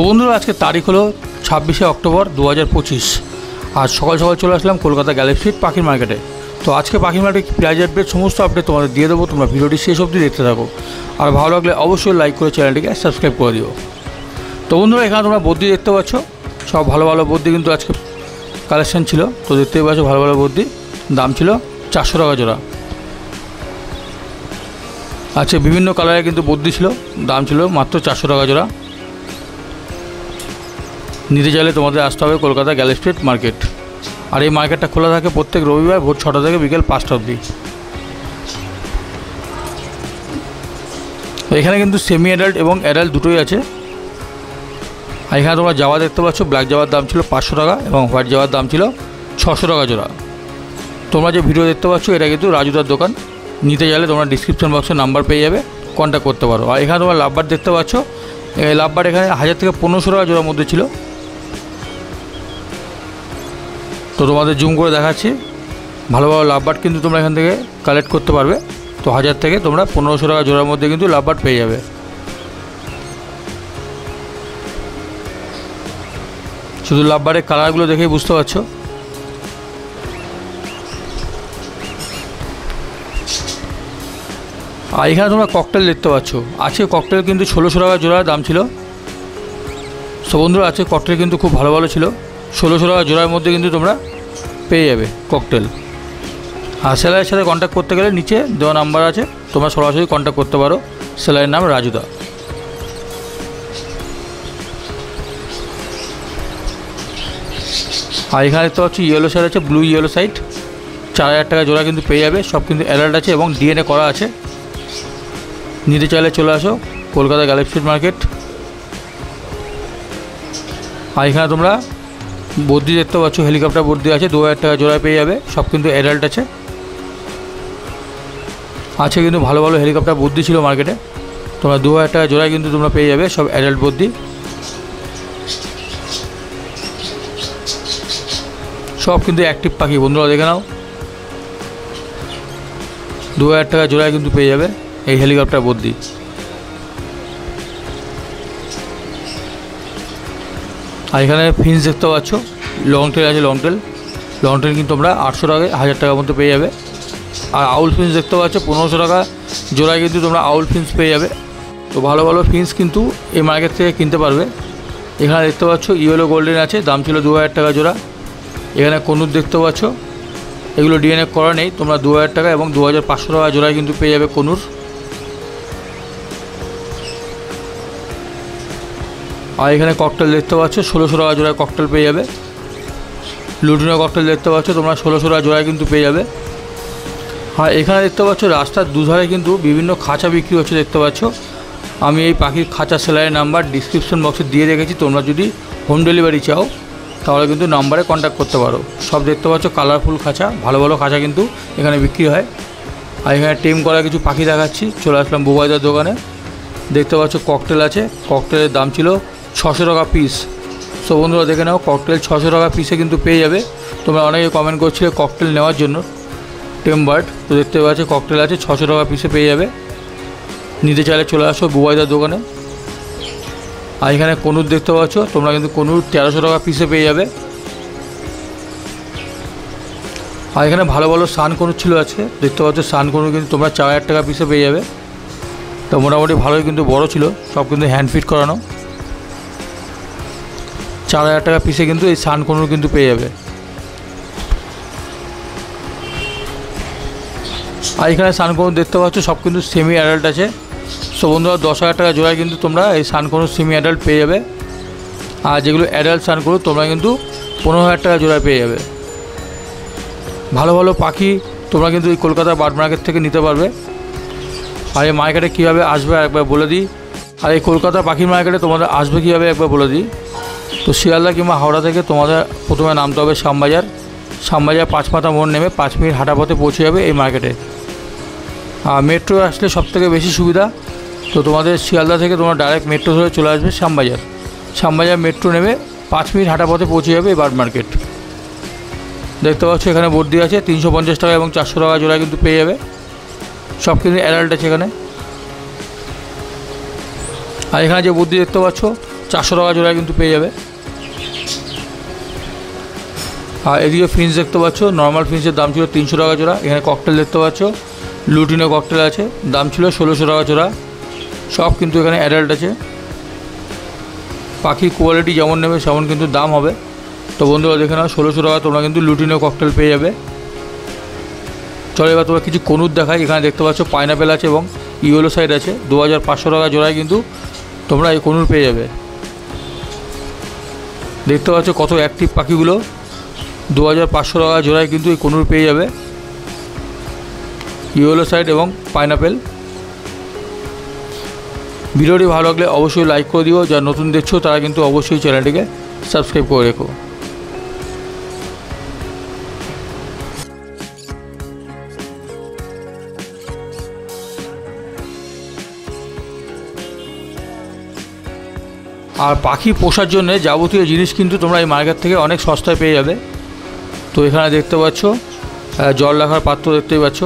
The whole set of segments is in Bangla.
বন্ধুরা আজকে তারিখ হলো 26শে অক্টোবর 2025। আজ সকাল সকাল চলে আসলাম কলকাতা গ্যালাক্সি স্ট্রিট পাখির মার্কেটে। তো আজকে পাখির মার্কেটে প্রাইস আপডেট সমস্ত আপডেট তোমাদের দিয়ে দেবো, তোমরা ভিডিওটি শেষ অবধি দেখতে থাকো। আর ভালো লাগলে অবশ্যই লাইক করে চ্যানেলটিকে সাবস্ক্রাইব করে দিও। তো বন্ধুরা এখানে তোমরা বদ্যি দেখতে পাচ্ছ, সব ভালো ভালো বদ্যি কিন্তু আজকে কালেকশন ছিল। তো দেখতেই পাচ্ছ ভালো ভালো বদ্যি, দাম ছিল 400 টাকা জোড়া। আচ্ছা বিভিন্ন কালারে কিন্তু বদ্যি ছিল, দাম ছিল মাত্র 400 টাকা জোড়া। নিতে চাইলে তোমাদের আসতে হবে কলকাতা গ্যালাক্সি স্ট্রিট মার্কেট। আর এই মার্কেটটা খোলা থাকে প্রত্যেক রবিবার ভোর 6টা থেকে বিকেল 5টা অবধি। এখানে কিন্তু সেমি অ্যাডাল্ট এবং অ্যাডাল্ট দুটোই আছে। আর এখানে তোমরা জাভা দেখতে পাচ্ছ, ব্ল্যাক জাভার দাম ছিল 500 টাকা এবং হোয়াইট জাভার দাম ছিল 600 টাকা জোড়া। তোমরা যে ভিডিও দেখতে পাচ্ছ এটা কিন্তু রাজুদার দোকান। নিতে চাইলে তোমরা ডিসক্রিপশন বক্সে নাম্বার পেয়ে যাবে, কন্ট্যাক্ট করতে পারো। আর এখানে তোমরা লাভবার দেখতে পাচ্ছ, এই লাভবার এখানে 1000 থেকে 1500 টাকা জোড়ার মধ্যে ছিল। তো তোমাদের জুম করে দেখাচ্ছি, ভালো ভালো লাভবার্ড কিন্তু তোমরা এখান থেকে কালেক্ট করতে পারবে। তো 1000 থেকে তোমরা 1500 টাকা জোড়ার মধ্যে কিন্তু লাভবার্ড পেয়ে যাবে। শুধু লাভবার্ডের কালারগুলো দেখেই বুঝতে পারছো। আর এখানে তোমরা ককটেল দেখতে পাচ্ছ, আজকে ককটেল কিন্তু 1600 টাকা জোড়ার দাম ছিল। সো বন্ধুরা আজকে ককটেল কিন্তু খুব ভালো ভালো ছিল, 1600 টাকা জোড়ার মধ্যে কিন্তু তোমরা পেয়ে যাবে ককটেল। আর সেলাইয়ের সাথে কন্ট্যাক্ট করতে গেলে নিচে দেওয়া নাম্বার আছে, তোমরা সরাসরি কন্ট্যাক্ট করতে পারো। সেলাইয়ের নাম রাজুদা। আর এখানে দেখতে পাচ্ছি ইয়েলো সাইড আছে, ব্লু ইয়েলো সাইড 4000 টাকা জোড়া কিন্তু পেয়ে যাবে। সব কিন্তু অ্যাডাল্ট আছে এবং ডিএনএ করা আছে। নিতে চাইলে চলে আসো কলকাতা গ্যালাক্সি স্ট্রিট মার্কেট। আর এখানে তোমরা বদ্যি দেখতে পাচ্ছ, হেলিকপ্টার বদ্যি আছে 2000 টাকা জোড়ায় পেয়ে যাবে। সব কিন্তু অ্যাডাল্ট আছে। আছে কিন্তু ভালো ভালো হেলিকপ্টার বদ্যি ছিল মার্কেটে, তোমরা 2000 টাকা জোড়ায় কিন্তু তোমরা পেয়ে যাবে সব অ্যাডাল্ট বদ্যি। সব কিন্তু অ্যাক্টিভ পাখি, বন্ধুরা দেখে নাও। 2000 টাকা জোড়ায় কিন্তু পেয়ে যাবে এই হেলিকপ্টার বদ্যি। আর এখানে ফিন্স দেখতে পাচ্ছ, লং টেল আছে, লং টেল কিন্তু তোমরা 800 টাকা 1000 টাকার মধ্যে পেয়ে যাবে। আর আউল ফিন্স দেখতে পাচ্ছ 1500 টাকা জোড়ায় কিন্তু তোমরা আউল ফিন্স পেয়ে যাবে। তো ভালো ভালো ফিন্স কিন্তু এই মার্কেট থেকে কিনতে পারবে। এখানে দেখতে পাচ্ছ ইয়েলো গোল্ডেন আছে, দাম ছিল 2000 টাকা জোড়া। এখানে কনুর দেখতে পাচ্ছ, এগুলো ডিএনএ করা নেই, তোমরা 2000 টাকা এবং 2500 টাকা জোড়ায় কিন্তু পেয়ে যাবে কনুর। আর এখানে ককটেল দেখতে পাচ্ছ 1600 টাকা জোড়ায় ককটেল পেয়ে যাবে। লুটিনো ককটেল দেখতে পাচ্ছ তোমরা 1600 টাকা জোড়ায় কিন্তু পেয়ে যাবে। আর এখানে দেখতে পাচ্ছ রাস্তার দুধারে কিন্তু বিভিন্ন খাঁচা বিক্রি হচ্ছে দেখতে পাচ্ছ। আমি এই পাখির খাঁচা সেলাইয়ের নাম্বার ডিসক্রিপশন বক্সে দিয়ে রেখেছি, তোমরা যদি হোম ডেলিভারি চাও তাহলে কিন্তু নাম্বারে কন্ট্যাক্ট করতে পারো। সব দেখতে পাচ্ছ কালারফুল খাঁচা, ভালো ভালো খাঁচা কিন্তু এখানে বিক্রি হয়। আর এখানে টেম করা কিছু পাখি দেখাচ্ছি। চলে আসলাম বুবাইদার দোকানে। দেখতে পাচ্ছ ককটেল আছে, ককটেলের দাম ছিল 600 টাকা পিস। সো বন্ধুরা দেখে নাও, ককটেল 600 টাকা পিসে কিন্তু পেয়ে যাবে। তোমরা অনেকে কমেন্ট করছিলে ককটেল নেওয়ার জন্য, টেম বার্ড। তো দেখতে পাচ্ছ ককটেল আছে 600 টাকা পিসে পেয়ে যাবে। নিতে চাইলে চলে আসো বুবাইদার দোকানে। আর এখানে কনুর দেখতে পাচ্ছ তোমরা কিন্তু কনুর 1300 টাকা পিসে পেয়ে যাবে। আর এখানে ভালো ভালো সান কনুর ছিল আজকে, দেখতে পাচ্ছ সান কনুর কিন্তু তোমরা 4000 টাকা পিসে পেয়ে যাবে। তো মোটামুটি ভালোই কিন্তু বড় ছিল, সব কিন্তু হ্যান্ড ফিট করানো। 4000 টাকা পিসে কিন্তু এই সান কনুর কিন্তু পেয়ে যাবে। আর এখানে সান কনুর দেখতে পাচ্ছ সব কিন্তু সেমি অ্যাডাল্ট আছে। সো বন্ধুরা 10,000 টাকা জোড়ায় কিন্তু তোমরা এই সান কনুর সেমি অ্যাডাল্ট পেয়ে যাবে। আর যেগুলো অ্যাডাল্ট সান কনুর তোমরা কিন্তু 15,000 টাকা জোড়ায় পেয়ে যাবে। ভালো ভালো পাখি তোমরা কিন্তু এই কলকাতা বার্ড মার্কেট থেকে নিতে পারবে। আর এই মার্কেটে কীভাবে আসবে একবার বলে দিই। আর এই কলকাতা পাখির মার্কেটে তোমাদের আসবে কীভাবে একবার বলে দিই। তো শিয়ালদা কিংবা হাওড়া থেকে তোমাদের প্রথমে নামতে হবে শ্যামবাজার। 5 মাথা মোড় নেমে 5 মিনিট হাঁটা পথে পৌঁছে যাবে এই মার্কেটে। আর মেট্রো আসলে সবথেকে বেশি সুবিধা। তো তোমাদের শিয়ালদা থেকে তোমরা ডাইরেক্ট মেট্রো ধরে চলে আসবে শ্যামবাজার মেট্রো নেমে 5 মিনিট হাঁটা পথে পৌঁছে যাবে এই বার্ড মার্কেট। দেখতে পাচ্ছ এখানে বদ্যি আছে 350 টাকা এবং 400 টাকা জোড়া কিন্তু পেয়ে যাবে। সব কিন্তু অ্যাডাল্ট আছে এখানে। আর এখানে যে বদ্যি দেখতে পাচ্ছ 400 টাকা জোড়ায় কিন্তু পেয়ে যাবে। আর এদিকে ফিন্স দেখতে পাচ্ছ, নর্মাল ফিন্সের দাম ছিল 300 টাকা জোড়া। এখানে ককটেল দেখতে পাচ্ছ, লুটিনো ককটেল আছে, দাম ছিল 1600 টাকা জোড়া। সব কিন্তু এখানে অ্যাডাল্ট আছে। পাখির কোয়ালিটি যেমন নেবে সেমন কিন্তু দাম হবে। তো বন্ধুরা দেখে নাও, 1600 টাকা তোমরা কিন্তু লুটিনো ককটেল পেয়ে যাবে। চলো এবার তোমরা কিছু কনুর দেখাই। এখানে দেখতে পাচ্ছ পাইনাপেল আছে এবং ইয়েলো সাইড আছে। 2500 টাকা জোড়ায় কিন্তু তোমরা এই কনুর পেয়ে যাবে। দেখতে পাচ্ছ কত অ্যাক্টিভ পাখিগুলো। 2500 টাকা জোড়ায় কিন্তু এই কনুর পেয়ে যাবে, ইয়েলো সাইড এবং পাইনাপেল। ভিডিওটি ভালো লাগলে অবশ্যই লাইক করে দিও। যারা নতুন দেখছো তারা কিন্তু অবশ্যই চ্যানেলটিকে সাবস্ক্রাইব করে রেখো। আর পাখি পোষার জন্য যাবতীয় জিনিস কিন্তু তোমরা এই মার্কেট থেকে অনেক সস্তায় পেয়ে যাবে। তো এখানে দেখতে পাচ্ছ জল রাখার পাত্র দেখতেই পাচ্ছ।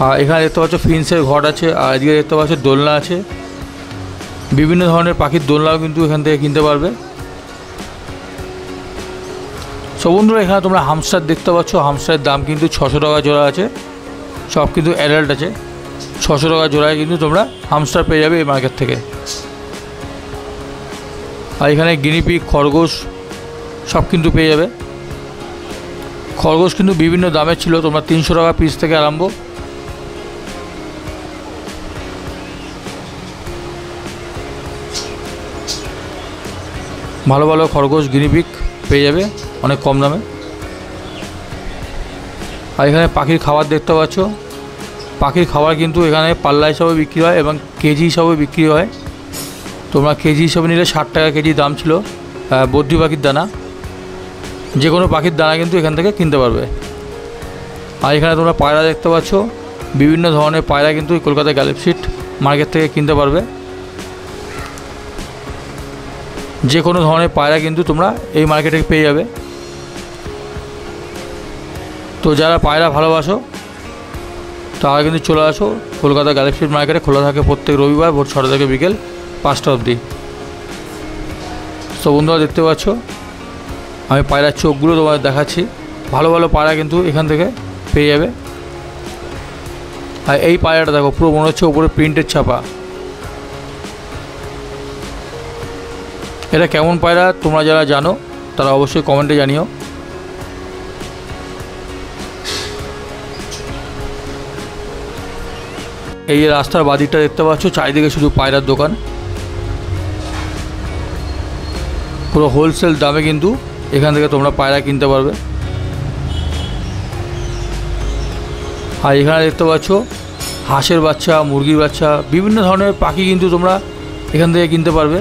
আর এখানে দেখতে পাচ্ছ ফিন্সের ঘট আছে। আর এদিকে দেখতে পাচ্ছ দোলনা আছে। বিভিন্ন ধরনের পাখির দোলনাও কিন্তু এখান থেকে কিনতে পারবে। সব বন্ধুরা এখানে তোমরা হামস্টার দেখতে পাচ্ছ। হামস্টারের দাম কিন্তু 600 টাকা জোড়া আছে। সব কিন্তু অ্যাডাল্ট আছে। 600 টাকা জোড়ায় কিন্তু তোমরা হামস্টার পেয়ে যাবে এই মার্কেট থেকে। আর এখানে গিনিপিগ, খরগোশ সব কিন্তু পেয়ে যাবে। খরগোশ কিন্তু বিভিন্ন দামের ছিল, তোমরা 300 টাকা পিস থেকে আরম্ভ। ভালো ভালো খরগোশ গিনিপিগ পেয়ে যাবে অনেক কম দামে। আর এখানে পাখির খাবার দেখতে পাচ্ছ। পাখির খাবার কিন্তু এখানে পাল্লা হিসাবে বিক্রি হয় এবং কেজি হিসাবে বিক্রি হয়। তোমরা কেজি হিসাবে নিলে 60 টাকা কেজি দাম ছিল বদ্রি পাখির দানা। যে কোনো পাখির দানা কিন্তু এখান থেকে কিনতে পারবে। আর এখানে তোমরা পায়রা দেখতে পাচ্ছ। বিভিন্ন ধরনের পায়রা কিন্তু কলকাতা গ্যালাক্সি মার্কেট থেকে কিনতে পারবে। যে কোনো ধরনের পায়রা কিন্তু তোমরা এই মার্কেটে পেয়ে যাবে। তো যারা পায়রা ভালোবাসো তারা কিন্তু চলে আসো। কলকাতা গ্যালাক্সি মার্কেটে খোলা থাকে প্রত্যেক রবিবার ভোর 6টা থেকে বিকেল 5টা অবধি। তো বন্ধুরা দেখতে পাচ্ছ আমি পায়রার চোখগুলো তোমাদের দেখাচ্ছি। ভালো ভালো পায়রা কিন্তু এখান থেকে পেয়ে যাবে। আর এই পায়রাটা দেখো, পুরো মনে হচ্ছে ওপরে প্রিন্টের ছাপা। এটা কেমন পায়রা তোমরা যারা জানো তারা অবশ্যই কমেন্টে জানিও। এই যে রাস্তার বাদিকটা দেখতে পাচ্ছ, চারিদিকে শুধু পায়রার দোকান। পুরো হোলসেল দামে কিন্তু এখান থেকে তোমরা পায়রা কিনতে পারবে। আর এখানে দেখতে পাচ্ছ হাঁসের বাচ্চা, মুরগির বাচ্চা, বিভিন্ন ধরনের পাখি কিন্তু তোমরা এখান থেকে কিনতে পারবে।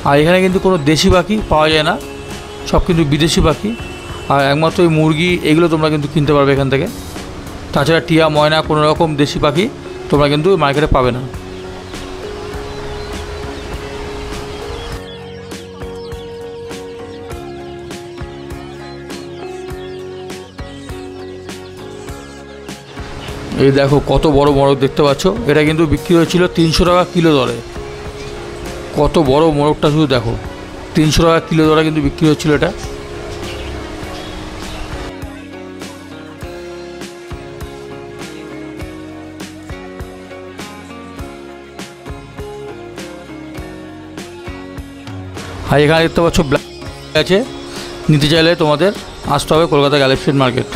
আর এখানে কিন্তু কোনো দেশি পাখি পাওয়া যায় না, সব কিন্তু বিদেশি পাখি। আর একমাত্র এই মুরগি এগুলো তোমরা কিন্তু কিনতে পারবে এখান থেকে। তাছাড়া টিয়া, ময়না কোনো রকম দেশি পাখি তোমরা কিন্তু মার্কেটে পাবে না। এই দেখো কত বড় মোরগ দেখতে পাচ্ছ। এটা কিন্তু বিক্রি হয়েছিল 300 টাকা কিলো দরে। কত বড় মোরগটা শুধু দেখো, 300 টাকা কিলো দরে কিন্তু বিক্রি হচ্ছিল এটা। আর এখানে দেখতে পাচ্ছ ব্ল্যাক আছে। নিতে চাইলে তোমাদের আসতে হবে কলকাতা গ্যালাক্সি মার্কেট।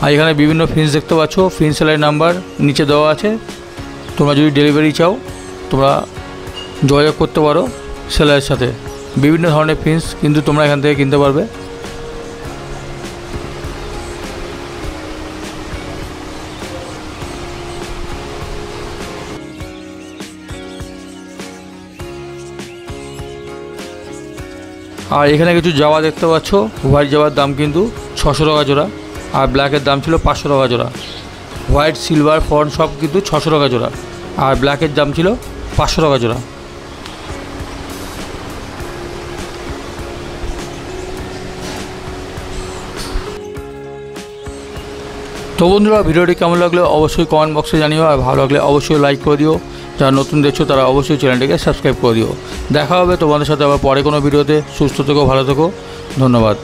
আর এখানে বিভিন্ন ফিন্স দেখতে পাচ্ছ। ফিন্স সেলার নাম্বার নিচে দেওয়া আছে। তোমরা যদি ডেলিভারি চাও তোমরা যোগাযোগ করতে পারো সেলারের সাথে। বিভিন্ন ধরনের ফিন্স কিন্তু তোমরা এখান থেকে কিনতে পারবে। আর এখানে কিছু জাওয়া দেখতে পাচ্ছ। হোয়াইট জাওয়ার দাম কিন্তু 600 টাকা জোড়া। আর ব্ল্যাকের দাম ছিল 500 টাকা জোড়া। হোয়াইট, সিলভার, ফন সব কিন্তু 600 টাকা জোড়া। আর ব্ল্যাকের দাম ছিল 500 টাকা জোড়া। তো তো বন্ধুরা, ভিডিওটি কেমন লাগলো অবশ্যই কমেন্ট বক্সে জানিও, আর ভালো লাগলে অবশ্যই লাইক করে দিও। যারা নতুন দেখছো তারা অবশ্যই চ্যানেলটিকে সাবস্ক্রাইব করে দিও। দেখা হবে তোমাদের সাথে আবার পরে কোনো ভিডিওতে। সুস্থ থেকো, ভালো থেকো, ধন্যবাদ।